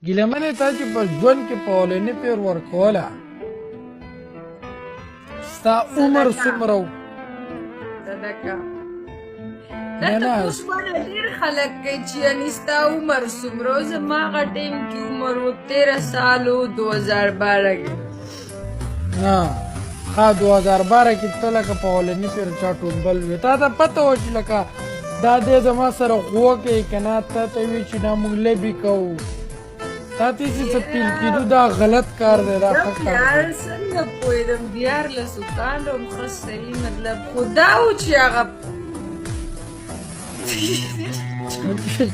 ګیلمنې تا چې په ژوند کې په اولني پیر ورکوله ستا عمر څومره و؟ صدقه دا تپوس مانه ډېر خلک کوي چې یعنې ستا عمر څومره و. زما هغه ټایم کې عمر و 13 سال و 2012 کې. نه ښه 2012 کې ته لکه په اولني پیر چا ټومبل وې تا ته پته وه چې لکه دا دی زما سره غوه کوي که نه تا ته وي چې دا موږ لبې کوو تا ته چې څه پیل کېدو دا غلط کار دی دا ښه کار یار څنګه پوهېدم 14 کاله وم ښه صحیح مطلب خو دا و چې هغه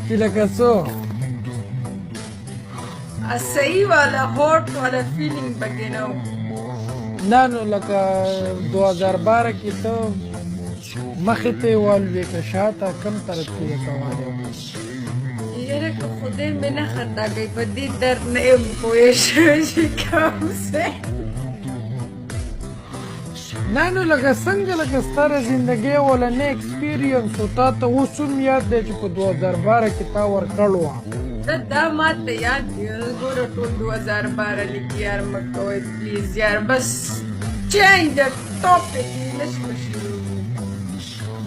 چې لکه څو صحیح والا هوټ والا فیلینګ پکې نه و. نه نو لکه 2012 کې ته مخې ته یې والوې که شاته کم طرف کې یې کولی یاره که خدای مې نه خطا کوي په دې درد نه یم پوه شوی چې کوم څه نه نو لکه څنګه لکه ستاره زندګۍ اولنی اکسپیرینس و تا ته اوس هم یاد دی چې په 2012 کې تا ورکړ وه دا ما ته یاد دی ګوره ټول 2012 لیکي یار مه کوئ پلیز یار بس چینج د ټاپک نشته شروع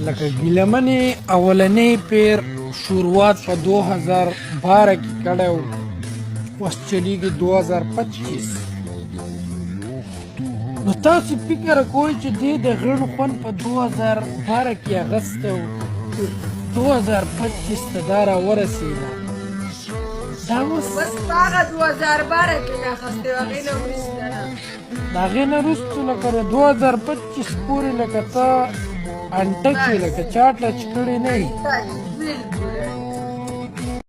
لکه ګیلمنې اولنی پیر شروعات په 2012 کې کړی و اوس چلیږي 2025 نو تاسو فکر کوئ چې دې د غڼ خوند په 2012 کې اخیستی و 2025 ته دا راورسېده دا اوس بس په هغه 2012 کې مې اخیستی و هغې نه وروسته نه د هغې نه وروسته لکه د 2025 پورې لکه ته انټک یې لکه چاټ لچ کړی نه یې